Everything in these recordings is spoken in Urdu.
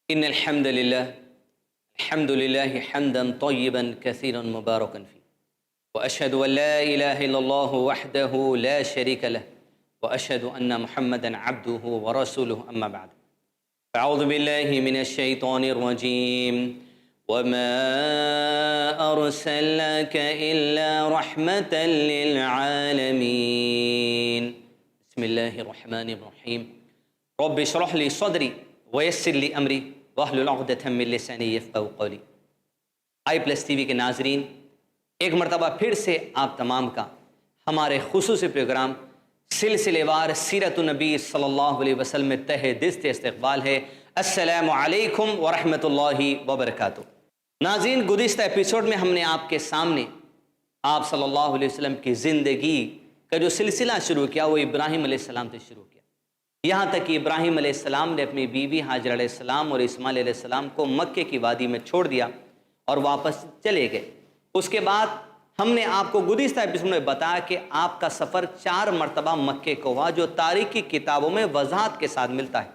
إن الحمد لله حمدا طيبا كثيرا مباركا فيه، وأشهد أن لا إله إلا الله وحده لا شريك له، وأشهد أن محمدا عبده ورسوله، أما بعد. أعوذ بالله من الشيطان الرجيم. وما أرسلناك إلا رحمة للعالمين. بسم الله الرحمن الرحيم. رب اشرح لي صدري ويسر لي أمري واحلل عقدة من لساني يفقهوا قولي. آئی پلس ٹی وی کے ناظرین، ایک مرتبہ پھر سے آپ تمام کا ہمارے خصوصی پروگرام سلسلے وار سیرت النبی صلی اللہ علیہ وسلم میں تہ دل سے استقبال ہے۔ السلام علیکم ورحمۃ اللہ وبرکاتہ۔ ناظرین، گزشتہ ایپیسوڈ میں ہم نے آپ کے سامنے آپ صلی اللہ علیہ وسلم کی زندگی کا جو سلسلہ شروع کیا وہ ابراہیم علیہ السلام سے شروع کیا، یہاں تک کہ ابراہیم علیہ السلام نے اپنی بیوی ہاجر علیہ السلام اور اسماعیل علیہ السلام کو مکے کی وادی میں چھوڑ دیا اور واپس چلے گئے۔ اس کے بعد ہم نے آپ کو گزشتہ ایپیسوڈ میں بتایا کہ آپ کا سفر 4 مرتبہ مکے کو ہوا، جو تاریخی کتابوں میں وضاحت کے ساتھ ملتا ہے۔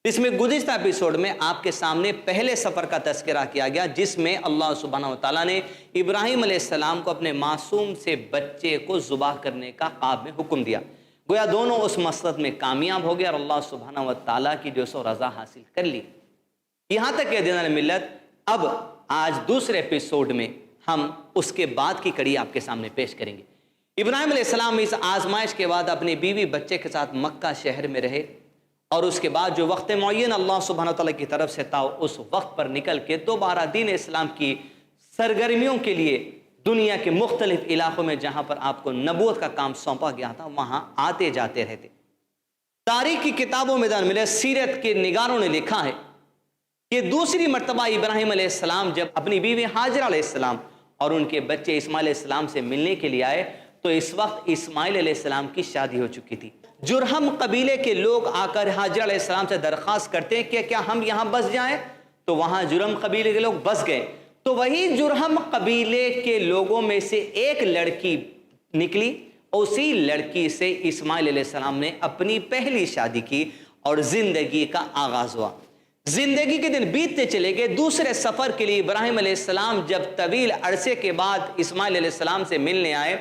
اس میں گزشتہ ایپیسوڈ میں آپ کے سامنے پہلے سفر کا تذکرہ کیا گیا، جس میں اللہ سبحانہ و تعالیٰ نے ابراہیم علیہ السلام کو اپنے معصوم سے بچے کو ذبح کرنے کا خواب میں حکم دیا۔ گویا دونوں اس مقصد میں کامیاب ہو گئے اور اللہ سبحانہ و تعالیٰ کی جو سو رضا حاصل کر لی۔ یہاں تک کہ دین ملت، اب آج دوسرے ایپیسوڈ میں ہم اس کے بعد کی کڑی آپ کے سامنے پیش کریں گے۔ ابراہیم علیہ السلام اس آزمائش کے بعد اپنی بیوی بچے کے ساتھ مکہ شہر میں رہے، اور اس کے بعد جو وقت معین اللہ سبحانہ وتعالیٰ کی طرف سے تھا اس وقت پر نکل کے دوبارہ دین اسلام کی سرگرمیوں کے لیے دنیا کے مختلف علاقوں میں جہاں پر آپ کو نبوت کا کام سونپا گیا تھا وہاں آتے جاتے رہتے۔ تاریخ کی کتابوں میں ملے سیرت کے نگاروں نے لکھا ہے کہ دوسری مرتبہ ابراہیم علیہ السلام جب اپنی بیوی ہاجر علیہ السلام اور ان کے بچے اسماعیل علیہ السلام سے ملنے کے لیے آئے تو اس وقت اسماعیل علیہ السلام کی شادی ہو چکی تھی۔ جرہم قبیلے کے لوگ آ کر ہاجر علیہ السلام سے درخواست کرتے ہیں کہ کیا ہم یہاں بس جائیں، تو وہاں جرہم قبیلے کے لوگ بس گئے۔ تو وہی جرہم قبیلے کے لوگوں میں سے ایک لڑکی نکلی، اسی لڑکی سے اسماعیل علیہ السلام نے اپنی پہلی شادی کی اور زندگی کا آغاز ہوا۔ زندگی کے دن بیتتے چلے گئے۔ دوسرے سفر کے لیے ابراہیم علیہ السلام جب طویل عرصے کے بعد اسماعیل علیہ السلام سے ملنے آئے،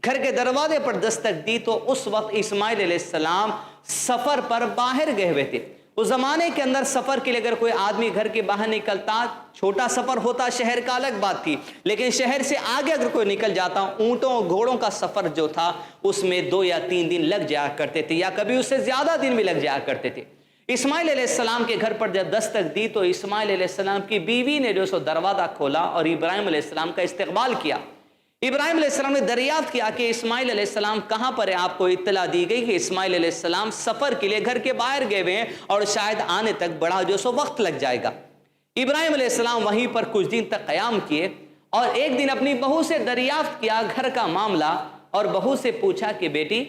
گھر کے دروازے پر دستک دی تو اس وقت اسماعیل علیہ السلام سفر پر باہر گئے ہوئے تھے۔ اس زمانے کے اندر سفر کے لیے اگر کوئی آدمی گھر کے باہر نکلتا، چھوٹا سفر ہوتا شہر کا الگ بات تھی، لیکن شہر سے آگے اگر کوئی نکل جاتا، اونٹوں گھوڑوں کا سفر جو تھا اس میں 2 یا 3 دن لگ جایا کرتے تھے، یا کبھی اس سے زیادہ دن بھی لگ جایا کرتے تھے۔ اسماعیل علیہ السلام کے گھر پر جب دستک دی تو اسماعیل علیہ السلام کی بیوی نے جو سو دروازہ کھولا اور ابراہیم علیہ السلام کا استقبال کیا۔ ابراہیم علیہ السلام نے دریافت کیا کہ اسماعیل علیہ السلام کہاں پر ہے؟ آپ کو اطلاع دی گئی کہ اسماعیل علیہ السلام سفر کے لیے گھر کے باہر گئے ہوئے ہیں اور شاید آنے تک بڑا جو سو وقت لگ جائے گا۔ ابراہیم علیہ السلام وہیں پر کچھ دن تک قیام کیے اور ایک دن اپنی بہو سے دریافت کیا گھر کا معاملہ، اور بہو سے پوچھا کہ بیٹی،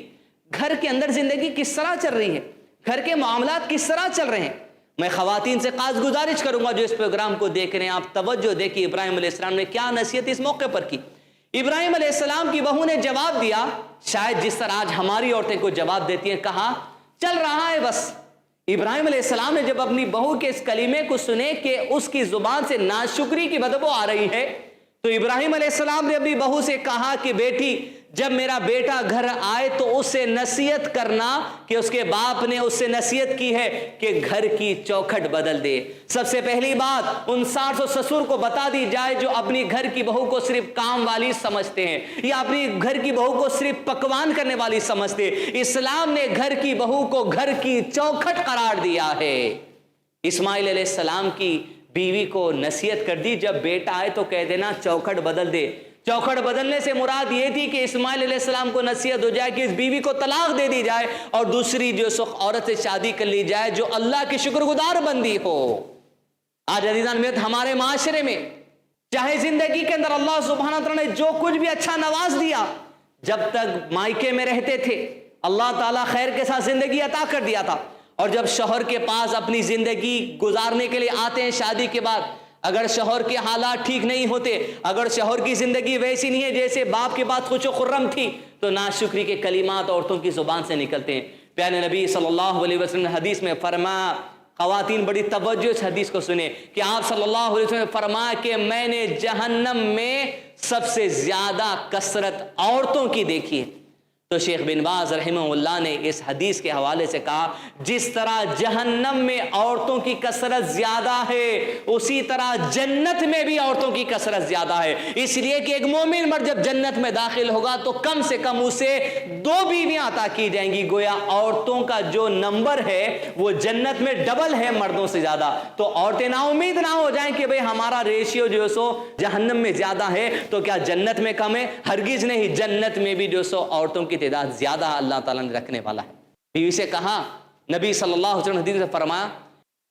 گھر کے اندر زندگی کس طرح چل رہی ہے، گھر کے معاملات کس طرح چل رہے ہیں؟ میں خواتین سے خاص گزارش کروں گا جو اس پروگرام کو دیکھ رہے ہیں، آپ توجہ دیں کہ ابراہیم علیہ السلام نے کیا نصیحت اس موقع پر کی۔ ابراہیم علیہ السلام کی بہو نے جواب دیا، شاید جس طرح آج ہماری عورتیں کو جواب دیتی ہیں، کہا چل رہا ہے بس۔ ابراہیم علیہ السلام نے جب اپنی بہو کے اس کلمے کو سنے کہ اس کی زبان سے ناشکری کی بدبو آ رہی ہے، تو ابراہیم علیہ السلام نے اپنی بہو سے کہا کہ بیٹی، جب میرا بیٹا گھر آئے تو اس سے نصیحت کرنا کہ اس کے باپ نے اس سے نصیحت کی ہے کہ گھر کی چوکھٹ بدل دے۔ سب سے پہلی بات ان ساس و سسر کو بتا دی جائے جو اپنی گھر کی بہو کو صرف کام والی سمجھتے ہیں یا اپنی گھر کی بہو کو صرف پکوان کرنے والی سمجھتے ہیں۔ اسلام نے گھر کی بہو کو گھر کی چوکھٹ قرار دیا ہے۔ اسماعیل علیہ السلام کی بیوی کو نصیحت کر دی، جب بیٹا آئے تو کہہ دینا چوکھٹ بدل دے۔ چوکھٹ بدلنے سے مراد یہ تھی کہ اسماعیل علیہ السلام کو نصیحت ہو جائے کہ اس بیوی کو طلاق دے دی جائے اور دوسری جو سخ عورت سے شادی کر لی جائے جو اللہ کی شکر گزار بندی ہو۔ آج عزیزان میت، ہمارے معاشرے میں چاہے زندگی کے اندر اللہ سبحانہ وتعالیٰ نے جو کچھ بھی اچھا نواز دیا، جب تک مائکے میں رہتے تھے اللہ تعالیٰ خیر کے ساتھ زندگی عطا کر دیا تھا، اور جب شوہر کے پاس اپنی زندگی گزارنے کے لیے آتے ہیں شادی کے بعد، اگر شوہر کے حالات ٹھیک نہیں ہوتے، اگر شوہر کی زندگی ویسی نہیں ہے جیسے باپ کے بعد خوش و خرم تھی، تو ناشکری کے کلمات عورتوں کی زبان سے نکلتے ہیں۔ پیارے نبی صلی اللہ علیہ وسلم نے حدیث میں فرمایا خواتین بڑی توجہ اس حدیث کو سنیں کہ آپ صلی اللہ علیہ وسلم نے فرمایا کہ میں نے جہنم میں سب سے زیادہ کثرت عورتوں کی دیکھی ہے. تو شیخ بن باز رحمہ اللہ نے اس حدیث کے حوالے سے کہا جس طرح جہنم میں عورتوں کی کثرت زیادہ ہے اسی طرح جنت میں بھی عورتوں کی کثرت زیادہ ہے. اس لیے کہ ایک مومن مرد جب جنت میں داخل ہوگا تو کم سے کم اسے 2 بیویاں عطا کی جائیں گی. گویا عورتوں کا جو نمبر ہے وہ جنت میں ڈبل ہے مردوں سے زیادہ. تو عورتیں نا امید نہ ہو جائیں کہ بھئی ہمارا ریشیو جو سو جہنم میں زیادہ ہے تو کیا جنت میں کم ہے. ہرگز نہیں, جنت میں بھی جو سو عورتوں کی تعداد زیادہ اللہ تعالیٰ نے رکھنے والا ہے. بیوی سے کہا, نبی صلی اللہ علیہ وسلم حدیث سے فرمایا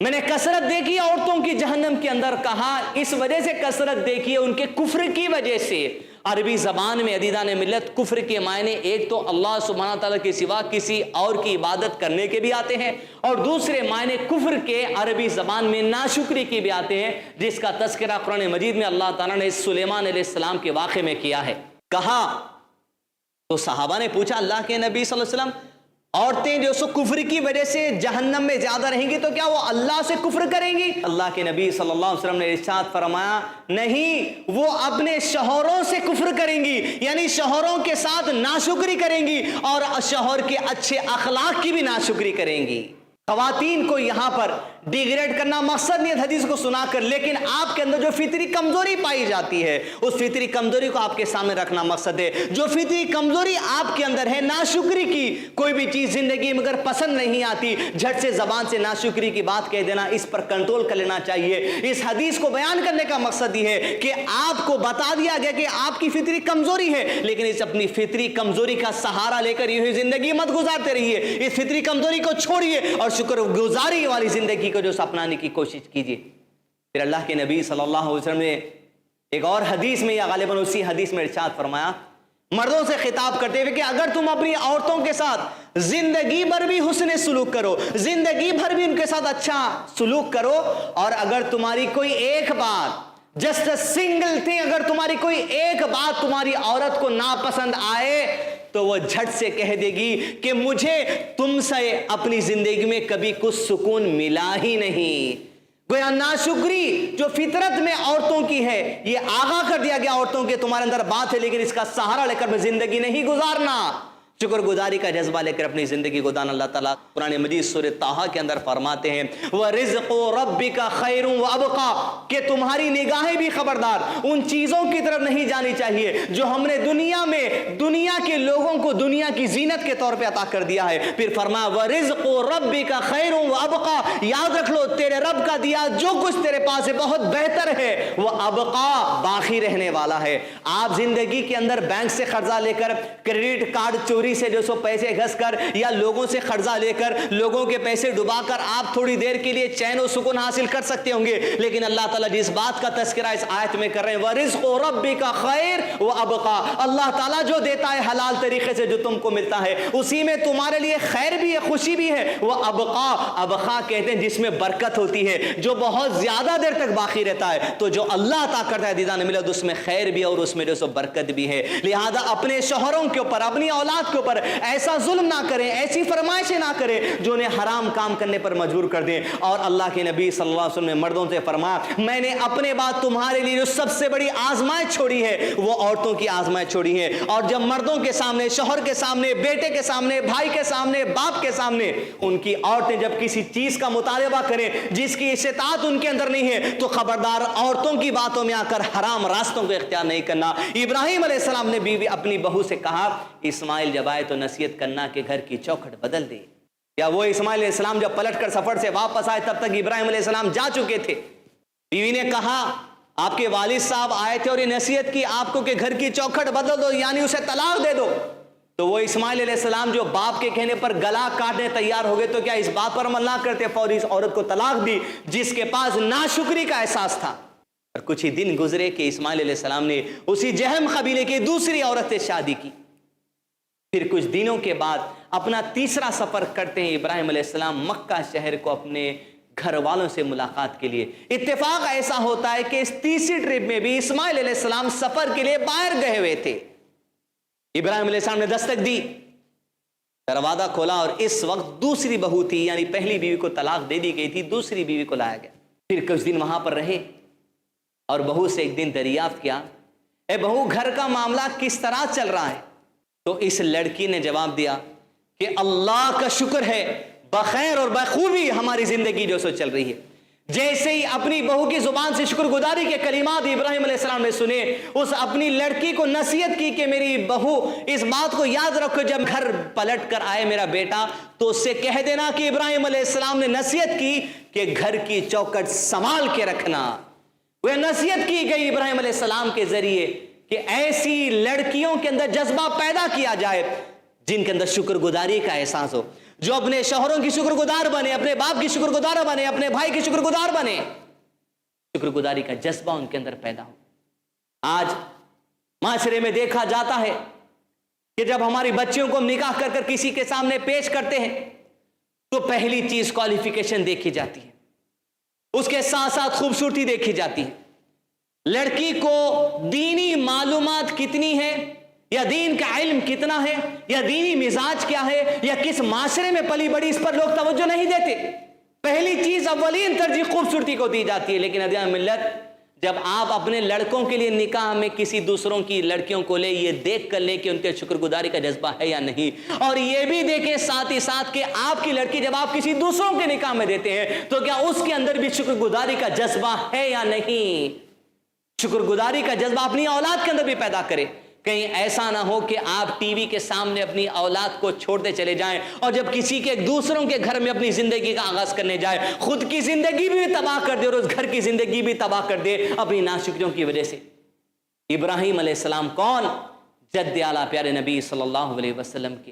میں نے کثرت دیکھی عورتوں کی جہنم کے اندر. کہا اس وجہ سے کثرت دیکھی ہے ان کے کفر کی وجہ سے. عربی زبان میں عزیزان ملت کفر کے معنی ایک تو اللہ سبحانہ تعالیٰ کے سوا کسی اور کی عبادت کرنے کے بھی آتے ہیں, اور دوسرے معنی کفر کے عربی زبان میں ناشکری کے بھی آتے ہیں, جس کا تذکرہ قرآن مجید میں اللہ تعالیٰ نے سلیمان علیہ السلام کے واقعے میں کیا ہے. کہا تو صحابہ نے پوچھا اللہ کے نبی صلی اللہ علیہ وسلم عورتیں جو سو کفر کی وجہ سے جہنم میں زیادہ رہیں گی تو کیا وہ اللہ سے کفر کریں گی؟ اللہ کے نبی صلی اللہ علیہ وسلم نے ارشاد فرمایا نہیں, وہ اپنے شوہروں سے کفر کریں گی, یعنی شوہروں کے ساتھ ناشکری کریں گی اور شوہر کے اچھے اخلاق کی بھی ناشکری کریں گی. خواتین کو یہاں پر ڈیگریڈ کرنا مقصد نہیں ہے حدیث کو سنا کر, لیکن آپ کے اندر جو فطری کمزوری پائی جاتی ہے اس فطری کمزوری کو آپ کے سامنے رکھنا مقصد ہے. جو فطری کمزوری آپ کے اندر ہے ناشکری کی, کوئی بھی چیز زندگی میں اگر پسند نہیں آتی جھٹ سے زبان سے ناشکری کی بات کہہ دینا, اس پر کنٹرول کر لینا چاہیے. اس حدیث کو بیان کرنے کا مقصد یہ ہے کہ آپ کو بتا دیا گیا کہ آپ کی فطری کمزوری ہے, لیکن اس اپنی فطری کمزوری کا سہارا لے کر یہ زندگی مت گزارتے رہیے. اس فطری کمزوری کو چھوڑیے اور شکر گزاری والی زندگی کو جو اپنانے کی کوشش کیجیے. پھر اللہ کے نبی صلی اللہ علیہ وسلم نے ایک اور حدیث میں یا غالباً اسی حدیث میں ارشاد فرمایا مردوں سے خطاب کرتے ہوئے کہ اگر تم اپنی عورتوں کے ساتھ زندگی بھر بھی حسن سلوک کرو, زندگی بھر بھی ان کے ساتھ اچھا سلوک کرو, اور اگر تمہاری کوئی ایک بات جسٹ سنگل تھنگ, اگر تمہاری کوئی ایک بات تمہاری عورت کو ناپسند آئے تو وہ جھٹ سے کہہ دے گی کہ مجھے تم سے اپنی زندگی میں کبھی کچھ سکون ملا ہی نہیں. گویا ناشکری جو فطرت میں عورتوں کی ہے یہ آگاہ کر دیا گیا عورتوں کے تمہارے اندر بات ہے, لیکن اس کا سہارا لے کر میں زندگی نہیں گزارنا. شکر گزاری کا جذبہ لے کر اپنی زندگی گزارنا. اللہ تعالیٰ قرآن مجید سورہ طٰہٰ کے اندر فرماتے ہیں وَرِزْقُ رَبِّكَ خَيْرٌ وَأَبْقَىٰ, کہ تمہاری نگاہیں بھی خبردار ان چیزوں کی طرف نہیں جانی چاہیے جو ہم نے دنیا میں دنیا کے لوگوں کو دنیا کی زینت کے طور پہ عطا کر دیا ہے. پھر فرمایا وَرِزْقُ رَبِّكَ خَيْرٌ وَأَبْقَىٰ, یاد رکھ لو تیرے رب کا دیا جو کچھ تیرے پاس ہے بہت بہتر ہے, وہ ابقا باقی رہنے والا ہے. آپ زندگی کے اندر بینک سے قرضہ لے کر, کریڈٹ کارڈ چوری سے جو سو پیسے گھس کر یا لوگوں سے قرضہ لے کر لوگوں کے پیسے ڈبا کر آپ تھوڑی دیر کے لیے چین و سکون حاصل کر سکتے ہوں گے, لیکن اللہ تعالیٰ جس بات کا تذکرہ اس آیت میں کر رہے ہیں وَرِزْقُ رَبِّكَ خَيْرٌ وَأَبْقَىٰ, اللہ تعالیٰ جو دیتا ہے حلال طریقے سے جو تم کو ملتا ہے اسی میں تمہارے لیے خیر بھی ہے, خوشی بھی ہے. وہ ابقا کہتے ہیں جس میں برکت ہوتی ہے, جو بہت زیادہ دیر تک باقی رہتا ہے. تو جو اللہ عطا کرتا ہے دیدان ملت اس میں خیر بھی ہے اور اس میں جو سو برکت بھی ہے. لہذا اپنے شوہروں کے اوپر اپنی اولاد کے اوپر ایسا ظلم نہ کریں, ایسی فرمائشیں نہ کریں جو انہیں حرام کام کرنے پر مجبور کر دیں. اور اللہ کے نبی صلی اللہ علیہ وسلم نے مردوں سے فرمایا میں نے اپنے بعد تمہارے لیے جو سب سے بڑی آزمائش چھوڑی ہے وہ عورتوں کی آزمائش چھوڑی ہے. اور جب مردوں کے سامنے, شوہر کے سامنے, بیٹے کے سامنے, بھائی کے سامنے, باپ کے سامنے ان کی عورتیں جب کسی چیز کا مطالبہ کریں جس کی استطاعت ان کے اندر نہیں ہے تو خبردار عورتوں کی باتوں میں آ کر حرام راستوں کو اختیار نہیں کرنا. ابراہیم علیہ السلام نے بیوی اپنی بہو سے کہا اسماعیل جب آئے تو نصیحت کرنا کہ گھر کی چوکھٹ بدل دے. یا وہ اسماعیل علیہ السلام جب پلٹ کر سفر سے واپس آئے تب تک ابراہیم علیہ السلام جا چکے تھے. بیوی نے کہا آپ کے والد صاحب آئے تھے اور یہ نصیحت کی آپ کو کہ گھر کی چوکھٹ بدل دو یعنی اسے طلاق دے دو. تو وہ اسماعیل علیہ السلام جو باپ کے کہنے پر گلا کاٹنے تیار ہو گئے تو کیا اس بات پر عمل نہ کرتے, فوری اس عورت کو طلاق دی جس کے پاس ناشکری کا احساس تھا. اور کچھ ہی دن گزرے کہ اسماعیل علیہ السلام نے اسی جہم قبیلے کی دوسری عورت سے شادی کی. پھر کچھ دنوں کے بعد اپنا تیسرا سفر کرتے ہیں ابراہیم علیہ السلام مکہ شہر کو اپنے گھر والوں سے ملاقات کے لیے. اتفاق ایسا ہوتا ہے کہ اس تیسری ٹرپ میں بھی اسماعیل علیہ السلام سفر کے لیے باہر گئے ہوئے تھے. ابراہیم علیہ السلام نے دستک دی, دروازہ کھولا اور اس وقت دوسری بہو تھی، یعنی پہلی بیوی کو طلاق دے دی گئی تھی، دوسری بیوی کو لایا گیا۔ پھر کچھ دن وہاں پر رہے اور بہو سے ایک دن دریافت کیا، اے بہو گھر کا معاملہ کس طرح چل رہا ہے؟ تو اس لڑکی نے جواب دیا کہ اللہ کا شکر ہے، بخیر اور بخوبی ہماری زندگی جو سو چل رہی ہے۔ جیسے ہی اپنی بہو کی زبان سے شکر گزاری کے کلمات ابراہیم علیہ السلام نے سنے، اس اپنی لڑکی کو نصیحت کی کہ میری بہو اس بات کو یاد رکھو، جب گھر پلٹ کر آئے میرا بیٹا تو اس سے کہہ دینا کہ ابراہیم علیہ السلام نے نصیحت کی کہ گھر کی چوکٹ سنبھال کے رکھنا۔ وہ نصیحت کی گئی ابراہیم علیہ السلام کے ذریعے کہ ایسی لڑکیوں کے اندر جذبہ پیدا کیا جائے جن کے اندر شکر گزاری کا احساس ہو، جو اپنے شوہروں کی شکر گزار بنے، اپنے باپ کی شکر گزار بنے، اپنے بھائی کی شکر گزار بنے، شکر گزاری کا جذبہ ان کے اندر پیدا ہو۔ آج معاشرے میں دیکھا جاتا ہے کہ جب ہماری بچیوں کو ہم نکاح کر کسی کے سامنے پیش کرتے ہیں تو پہلی چیز کوالیفیکیشن دیکھی جاتی ہے، اس کے ساتھ ساتھ خوبصورتی دیکھی جاتی ہے، لڑکی کو دینی معلومات کتنی ہے، یا دین کا علم کتنا ہے، یا دینی مزاج کیا ہے، یا کس معاشرے میں پلی بڑی، اس پر لوگ توجہ نہیں دیتے۔ پہلی چیز اولین ترجیح خوبصورتی کو دی جاتی ہے۔ لیکن ادیان ملت، جب آپ اپنے لڑکوں کے لیے نکاح میں کسی دوسروں کی لڑکیوں کو لے، یہ دیکھ کر لے کہ ان کے شکر گزاری کا جذبہ ہے یا نہیں، اور یہ بھی دیکھیں ساتھ ہی ساتھ کہ آپ کی لڑکی جب آپ کسی دوسروں کے نکاح میں دیتے ہیں تو کیا اس کے اندر بھی شکر گزاری کا جذبہ ہے یا نہیں۔ شکر گزاری کا جذبہ اپنی اولاد کے اندر بھی پیدا کرے۔ کہیں ایسا نہ ہو کہ آپ ٹی وی کے سامنے اپنی اولاد کو چھوڑتے چلے جائیں اور جب کسی کے دوسروں کے گھر میں اپنی زندگی کا آغاز کرنے جائے خود کی زندگی بھی تباہ کر دے اور اس گھر کی زندگی بھی تباہ کر دے اپنی ناشکریوں کی وجہ سے۔ ابراہیم علیہ السلام کون؟ جد اعلیٰ پیارے نبی صلی اللہ علیہ وسلم کے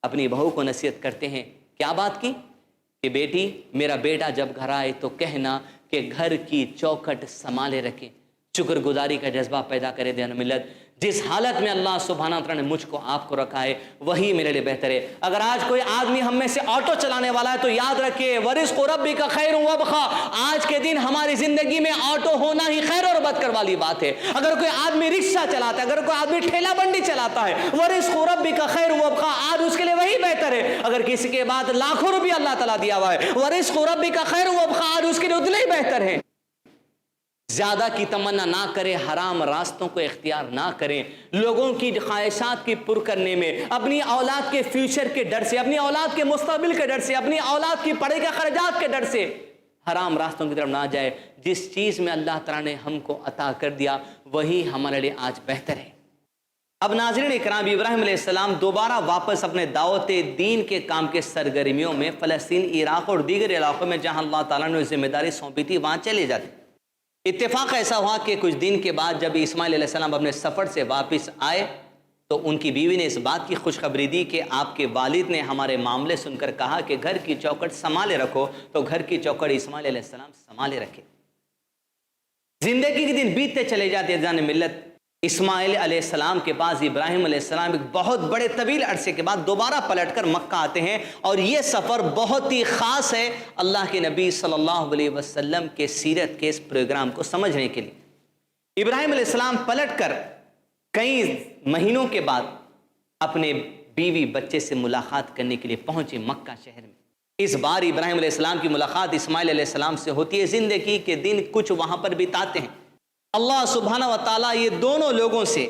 اپنی بہو کو نصیحت کرتے ہیں۔ کیا بات کی کہ بیٹی میرا بیٹا جب گھر آئے تو کہنا کہ گھر کی چوکھٹ سنبھالے رکھے، شکر گزاری کا جذبہ پیدا کرے۔ دیان ملت، جس حالت میں اللہ سبحانہ وتعالی نے مجھ کو آپ کو رکھا ہے وہی میرے لیے بہتر ہے۔ اگر آج کوئی آدمی ہم میں سے آٹو چلانے والا ہے تو یاد رکھے ورزق ربک خیر وابقا، آج کے دن ہماری زندگی میں آٹو ہونا ہی خیر اور برکت والی بات ہے۔ اگر کوئی آدمی رکشہ چلاتا ہے، اگر کوئی آدمی ٹھیلا بنڈی چلاتا ہے، ورزق ربک خیر وابقا، آج اس کے لیے وہی بہتر ہے۔ اگر کسی کے بعد لاکھوں روپیہ اللہ تعالیٰ دیا ہوا ہے، ورزق ربک خیر وابقا، آج اس کے لیے اتنا ہی بہتر ہے۔ زیادہ کی تمنا نہ کریں، حرام راستوں کو اختیار نہ کریں، لوگوں کی خواہشات کی پر کرنے میں، اپنی اولاد کے فیوچر کے ڈر سے، اپنی اولاد کے مستقبل کے ڈر سے، اپنی اولاد کی پڑھائی کے خرچات کے ڈر سے حرام راستوں کی طرف نہ جائے۔ جس چیز میں اللہ تعالیٰ نے ہم کو عطا کر دیا وہی ہمارے لیے آج بہتر ہے۔ اب ناظرین اکرام، ابراہیم علیہ السلام دوبارہ واپس اپنے دعوت دین کے کام کے سرگرمیوں میں فلسطین، عراق اور دیگر علاقوں میں جہاں اللہ تعالیٰ نے ذمہ داری سونپی تھی وہاں چلے جاتے۔ اتفاق ایسا ہوا کہ کچھ دن کے بعد جب اسماعیل علیہ السلام اپنے سفر سے واپس آئے تو ان کی بیوی نے اس بات کی خوشخبری دی کہ آپ کے والد نے ہمارے معاملے سن کر کہا کہ گھر کی چوکٹ سنبھالے رکھو، تو گھر کی چوکٹ اسماعیل علیہ السلام سنبھالے رکھے۔ زندگی کے دن بیتتے چلے جاتے، جان ملت، اسماعیل علیہ السلام کے پاس ابراہیم علیہ السلام ایک بہت بڑے طویل عرصے کے بعد دوبارہ پلٹ کر مکہ آتے ہیں، اور یہ سفر بہت ہی خاص ہے اللہ کے نبی صلی اللہ علیہ وسلم کے سیرت کے اس پروگرام کو سمجھنے کے لیے۔ ابراہیم علیہ السلام پلٹ کر کئی مہینوں کے بعد اپنے بیوی بچے سے ملاقات کرنے کے لیے پہنچے مکہ شہر میں۔ اس بار ابراہیم علیہ السلام کی ملاقات اسماعیل علیہ السلام سے ہوتی ہے۔ زندگی کے دن کچھ وہاں پر بتاتے ہیں۔ اللہ سبحانہ و تعالیٰ یہ دونوں لوگوں سے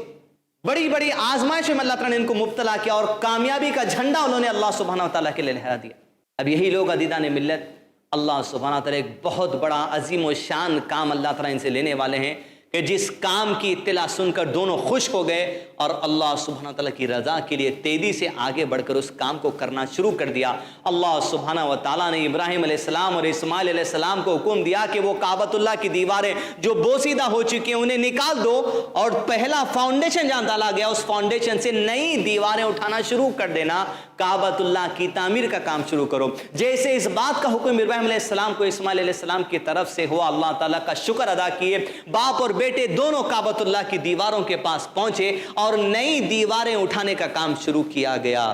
بڑی بڑی آزمائشوں میں اللہ تعالیٰ نے ان کو مبتلا کیا اور کامیابی کا جھنڈا انہوں نے اللہ سبحانہ و تعالیٰ کے لیے لہرا دیا۔ اب یہی لوگ عزیزان ملت، اللہ سبحانہ و تعالیٰ ایک بہت بڑا عظیم و شان کام اللہ تعالیٰ ان سے لینے والے ہیں کہ جس کام کی اطلاع سن کر دونوں خوش ہو گئے اور اللہ سبحانہ تعالیٰ کی رضا کے لیے تیزی سے آگے بڑھ کر اس کام کو کرنا شروع کر دیا۔ اللہ سبحانہ و تعالیٰ نے ابراہیم علیہ السلام اور اسماعیل علیہ السلام کو حکم دیا کہ وہ کعبۃ اللہ کی دیواریں جو بوسیدہ ہو چکی ہیں انہیں نکال دو، اور پہلا فاؤنڈیشن جہاں ڈالا گیا اس فاؤنڈیشن سے نئی دیواریں اٹھانا شروع کر دینا، کعبۃ اللہ کی تعمیر کا کام شروع کرو۔ جیسے اس بات کا حکم ابراہیم علیہ السلام کو اسماعیل علیہ السلام کی طرف سے ہوا، اللہ تعالیٰ کا شکر ادا کیے، باپ اور بیٹے دونوں کعبۃ اللہ کی دیواروں کے پاس پہنچے اور نئی دیواریں اٹھانے کا کام شروع کیا گیا۔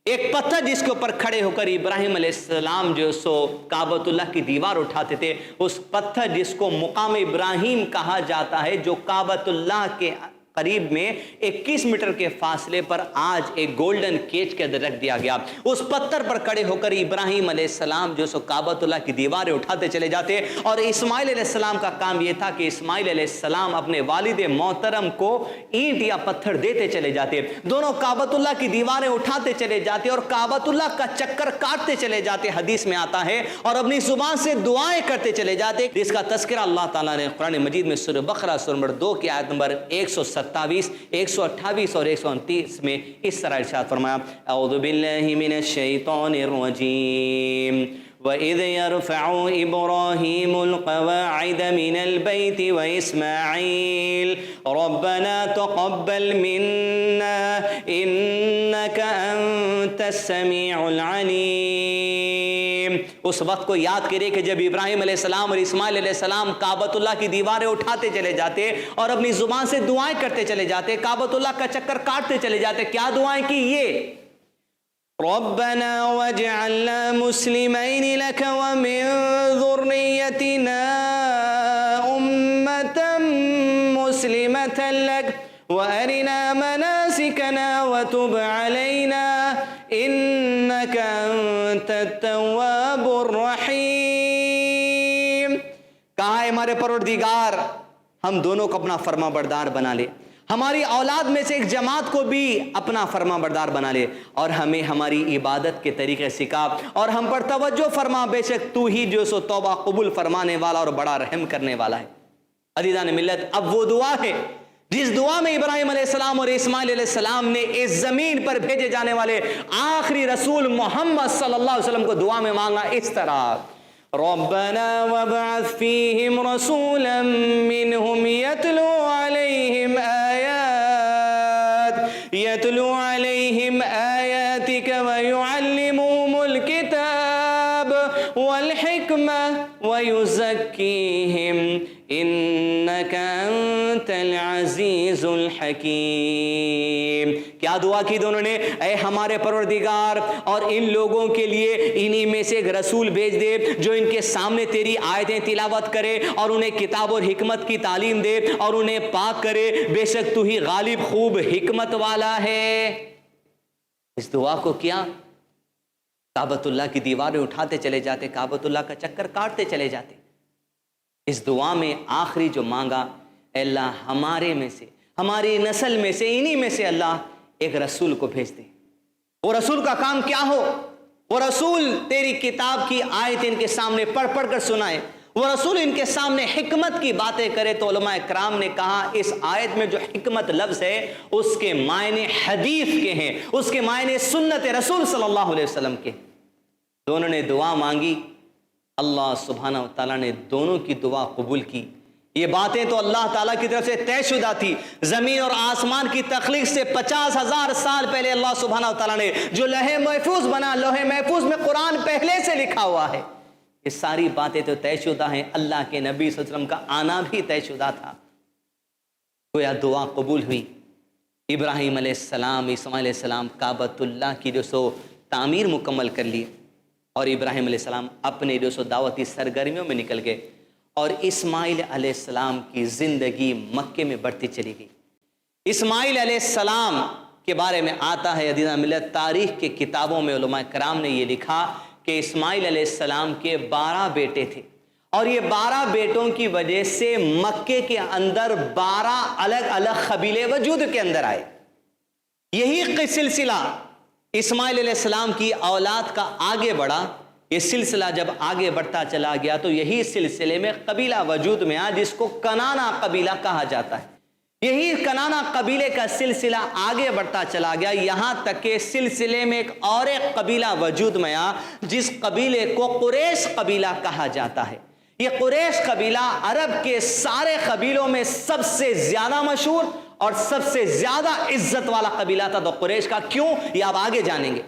ایک پتھر جس کے اوپر کھڑے ہو کر ابراہیم علیہ السلام جو سو کعبۃ اللہ کی دیوار اٹھاتے تھے، اس پتھر جس کو مقام ابراہیم کہا جاتا ہے، جو کعبۃ اللہ کے قریب میں 21 میٹر کے فاصلے پر آج ایک گولڈن کیج کے اندر رکھ دیا گیا. اس پتھر پر کھڑے ہو کر ابراہیم علیہ السلام جو سو کعبۃ اللہ کی دیواریں اٹھاتے چلے جاتے, اور اسماعیل علیہ السلام کا کام یہ تھا کہ اسماعیل علیہ السلام اپنے والد محترم کو اینٹ یا پتھر دیتے چلے جاتے. دونوں کعبۃ اللہ کی دیواریں اٹھاتے چلے جاتے اور کعبۃ اللہ کا چکر کاٹتے چلے جاتے, حدیث میں آتا ہے, اور اپنی زبان سے دعائیں کرتے چلے جاتے, جس کا تذکرہ اللہ تعالیٰ نے قرآن مجید میں سورہ بقرہ سورہ نمبر 2 کی آیت نمبر 127, 128 اور 129 میں اس طرح ارشاد فرمایا, اعوذ باللہ من الشیطان الرجیم وَإِذْ يَرْفَعُ إِبْرَاهِيمُ الْقَوَاعِدَ مِنَ الْبَيْتِ وَإِسْمَاعِيلُ رَبَّنَا تَقَبَّلْ مِنَّا إِنَّكَ أَنْتَ السَّمِيعُ الْعَلِيمُ. اس وقت کو یاد کرے کہ جب ابراہیم علیہ السلام اور اسماعیل علیہ السلام کعبۃ اللہ کی دیواریں اٹھاتے چلے جاتے اور اپنی زبان سے دعائیں کرتے چلے جاتے, کعبۃ اللہ کا چکر کاٹتے چلے جاتے. کیا دعائیں کی؟ یہ ربنا واجعلنا مسلمین لک ومن ذریتنا امة مسلمة لک وارنا مناسکنا وتب علینا انک انت التواب الرحیم. کہا ہے ہمارے پروردگار ہم دونوں کو اپنا فرما بردار بنا لے, ہماری اولاد میں سے ایک جماعت کو بھی اپنا فرما بردار بنا لے, اور ہمیں ہماری عبادت کے طریقے سکھا, اور ہم پر توجہ فرما, بے شک تو ہی جو سو توبہ قبول فرمانے والا اور بڑا رحم کرنے والا ہے. عزیزان ملت, اب وہ دعا ہے جس دعا میں ابراہیم علیہ السلام اور اسماعیل علیہ السلام نے اس زمین پر بھیجے جانے والے آخری رسول محمد صلی اللہ علیہ وسلم کو دعا میں مانگا اس طرح, ربنا وابعث فيهم رسولا منهم يتلو عليهم آياتك ويعلمهم الكتاب والحكمة ويزكيهم إنك أنت العزيز الحكيم. کیا دعا کی دونوں نے؟ اے ہمارے پروردگار, اور ان لوگوں کے لیے انہی میں سے ایک رسول بھیج دے جو ان کے سامنے تیری آیتیں تلاوت کرے اور انہیں کتاب اور حکمت کی تعلیم دے اور انہیں پاک کرے, بے شک تو ہی غالب خوب حکمت والا ہے. اس دعا کو کیا, کعبۃ اللہ کی دیواریں اٹھاتے چلے جاتے, کعبۃ اللہ کا چکر کاٹتے چلے جاتے. اس دعا میں آخری جو مانگا, اے اللہ ہمارے میں سے, ہماری نسل میں سے, انہی میں سے اللہ ایک رسول کو بھیج دے. وہ رسول کا کام کیا ہو؟ وہ رسول تیری کتاب کی آیت ان کے سامنے پڑھ پڑھ کر سنائے, وہ رسول ان کے سامنے حکمت کی باتیں کرے. تو علماء کرام نے کہا اس آیت میں جو حکمت لفظ ہے اس کے معنی حدیث کے ہیں, اس کے معنی سنت رسول صلی اللہ علیہ وسلم کے. دونوں نے دعا مانگی, اللہ سبحانہ وتعالیٰ نے دونوں کی دعا قبول کی. یہ باتیں تو اللہ تعالیٰ کی طرف سے طے شدہ تھی. زمین اور آسمان کی تخلیق سے 50,000 سال پہلے اللہ سبحانہ وتعالیٰ نے جو لوح محفوظ بنا, لوح محفوظ میں قرآن پہلے سے لکھا ہوا ہے. یہ ساری باتیں تو طے شدہ ہیں, اللہ کے نبی صلی اللہ علیہ وسلم کا آنا بھی طے شدہ تھا. گویا دعا قبول ہوئی. ابراہیم علیہ السلام, اسماعیل علیہ السلام کعبۃ اللہ کی جو سو تعمیر مکمل کر لی, اور ابراہیم علیہ السلام اپنے جو سو دعوتی سرگرمیوں میں نکل گئے, اور اسماعیل علیہ السلام کی زندگی مکے میں بڑھتی چلی گئی. اسماعیل علیہ السلام کے بارے میں آتا ہے عزیزان ملت, تاریخ کے کتابوں میں علماء کرام نے یہ لکھا کہ اسماعیل علیہ السلام کے 12 بیٹے تھے, اور یہ 12 بیٹوں کی وجہ سے مکے کے اندر 12 الگ الگ قبیلے وجود کے اندر آئے. یہی سلسلہ اسماعیل علیہ السلام کی اولاد کا آگے بڑھا. یہ سلسلہ جب آگے بڑھتا چلا گیا تو یہی سلسلے میں قبیلہ وجود میں آیا جس کو کنانا قبیلہ کہا جاتا ہے. یہی کنانا قبیلے کا سلسلہ آگے بڑھتا چلا گیا, یہاں تک کہ سلسلے میں ایک اور ایک قبیلہ وجود میں آیا جس قبیلے کو قریش قبیلہ کہا جاتا ہے. یہ قریش قبیلہ عرب کے سارے قبیلوں میں سب سے زیادہ مشہور اور سب سے زیادہ عزت والا قبیلہ تھا. تو قریش کا کیوں, یہ آپ آگے جانیں گے.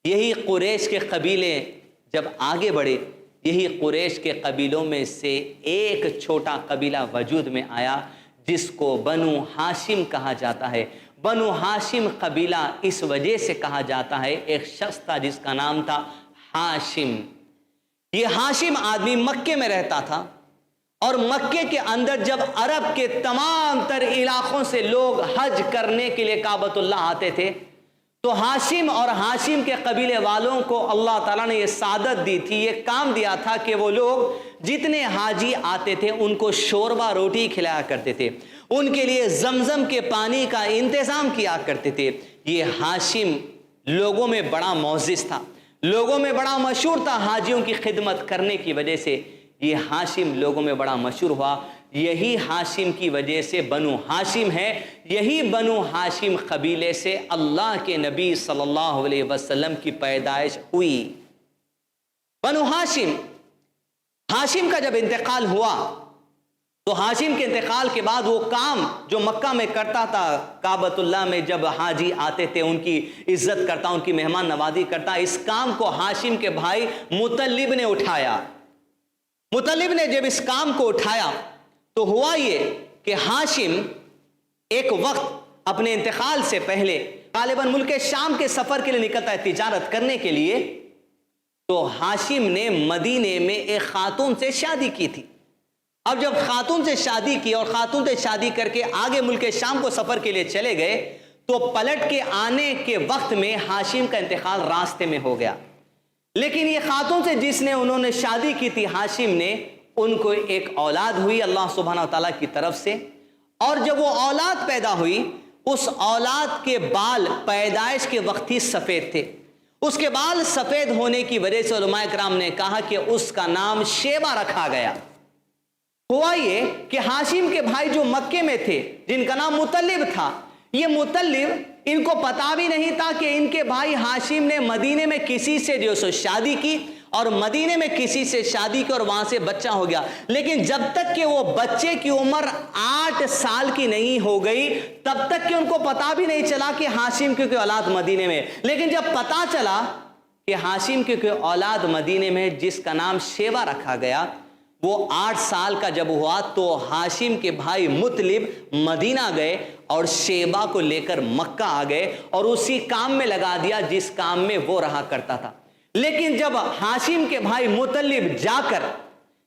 یہی قریش کے قبیلے جب آگے بڑھے, یہی قریش کے قبیلوں میں سے ایک چھوٹا قبیلہ وجود میں آیا جس کو بنو ہاشم کہا جاتا ہے. بنو ہاشم قبیلہ اس وجہ سے کہا جاتا ہے, ایک شخص تھا جس کا نام تھا ہاشم. یہ ہاشم آدمی مکے میں رہتا تھا, اور مکے کے اندر جب عرب کے تمام تر علاقوں سے لوگ حج کرنے کے لیے کعبۃ اللہ آتے تھے تو ہاشم اور ہاشم کے قبیلے والوں کو اللہ تعالیٰ نے یہ سعادت دی تھی، یہ کام دیا تھا کہ وہ لوگ جتنے حاجی آتے تھے ان کو شوربہ روٹی کھلایا کرتے تھے، ان کے لیے زمزم کے پانی کا انتظام کیا کرتے تھے۔ یہ ہاشم لوگوں میں بڑا معزز تھا، لوگوں میں بڑا مشہور تھا، حاجیوں کی خدمت کرنے کی وجہ سے یہ ہاشم لوگوں میں بڑا مشہور ہوا۔ یہی ہاشم کی وجہ سے بنو ہاشم ہے، یہی بنو ہاشم قبیلے سے اللہ کے نبی صلی اللہ علیہ وسلم کی پیدائش ہوئی۔ بنو ہاشم، ہاشم کا جب انتقال ہوا تو ہاشم کے انتقال کے بعد وہ کام جو مکہ میں کرتا تھا، کعبۃ اللہ میں جب حاجی آتے تھے ان کی عزت کرتا، ان کی مہمان نوازی کرتا، اس کام کو ہاشم کے بھائی مطلب نے اٹھایا۔ مطلب نے جب اس کام کو اٹھایا تو ہوا یہ کہ ہاشم ایک وقت اپنے انتقال سے پہلے غالباً ملک شام کے سفر کے لیے نکلتا ہے تجارت کرنے کے لیے، تو ہاشم نے مدینے میں ایک خاتون سے شادی کی تھی۔ اب جب خاتون سے شادی کی اور خاتون سے شادی کر کے آگے ملک شام کو سفر کے لیے چلے گئے تو پلٹ کے آنے کے وقت میں ہاشم کا انتقال راستے میں ہو گیا۔ لیکن یہ خاتون سے جس نے انہوں نے شادی کی تھی ہاشم نے، ان کو ایک اولاد ہوئی اللہ سبحانہ وتعالیٰ کی طرف سے، اور جب وہ اولاد پیدا ہوئی اس اولاد کے بال پیدائش کے وقت ہی سفید تھے۔ اس کے بال سفید ہونے کی وجہ سے علماء کرام نے کہا کہ اس کا نام شیبہ رکھا گیا۔ ہوا یہ کہ ہاشم کے بھائی جو مکے میں تھے جن کا نام مطلب تھا، یہ مطلب ان کو پتا بھی نہیں تھا کہ ان کے بھائی ہاشم نے مدینے میں کسی سے جو سو شادی کی اور مدینے میں کسی سے شادی کی اور وہاں سے بچہ ہو گیا، لیکن جب تک کہ وہ بچے کی عمر 8 سال کی نہیں ہو گئی تب تک کہ ان کو پتا بھی نہیں چلا کہ ہاشم کی کوئی اولاد مدینے میں۔ لیکن جب پتا چلا کہ ہاشم کی کوئی اولاد مدینے میں جس کا نام شیبہ رکھا گیا، وہ 8 سال کا جب ہوا تو ہاشم کے بھائی مطلب مدینہ گئے اور شیبہ کو لے کر مکہ آ گئے اور اسی کام میں لگا دیا جس کام میں وہ رہا کرتا تھا۔ لیکن جب ہاشم کے بھائی مطلب جا کر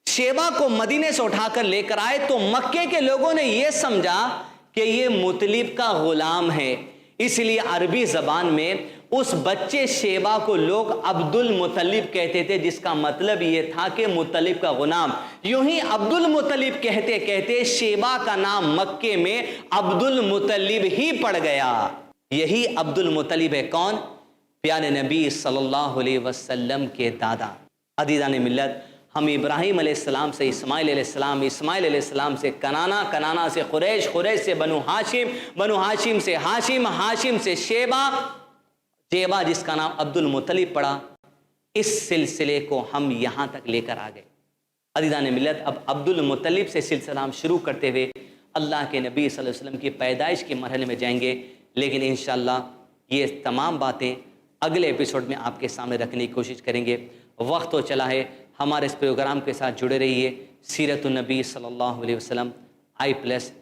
شیبہ کو مدینے سے اٹھا کر لے کر آئے تو مکے کے لوگوں نے یہ سمجھا کہ یہ مطلب کا غلام ہے، اس لیے عربی زبان میں اس بچے شیبہ کو لوگ عبد المطلب کہتے تھے، جس کا مطلب یہ تھا کہ مطلب کا غلام۔ یوں ہی عبد المطلب کہتے کہتے شیبہ کا نام مکے میں عبد المطلب ہی پڑ گیا۔ یہی عبد المطلب ہے کون؟ پیارے نبی صلی اللہ علیہ وسلم کے دادا۔ عزیزان ملت، ہم ابراہیم علیہ السلام سے اسماعیل علیہ السلام، اسماعیل علیہ السلام سے کنانا، کنانا سے قریش، قریش سے بنو ہاشم، بنو ہاشم سے ہاشم، ہاشم سے شیبہ، شیبہ جس کا نام عبد المطلب پڑا۔ اس سلسلے کو ہم یہاں تک لے کر آ گئے۔ عزیزان ملت، اب عبد المطلب سے سلسلہ ہم شروع کرتے ہوئے اللہ کے نبی صلی اللہ علیہ وسلم کی پیدائش کے مرحلے میں جائیں گے، لیکن انشاءاللہ یہ تمام باتیں اگلے ایپیسوڈ میں آپ کے سامنے رکھنے کی کوشش کریں گے۔ وقت تو چلا ہے، ہمارے اس پروگرام کے ساتھ جڑے رہیے سیرت النبی صلی اللہ علیہ وسلم i+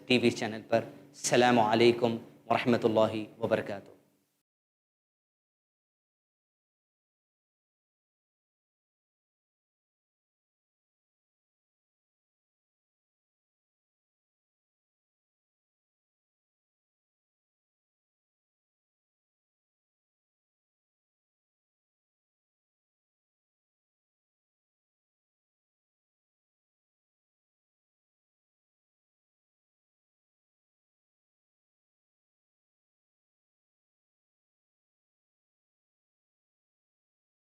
TV چینل پر۔ السلام علیکم ورحمۃ اللہ وبرکاتہ۔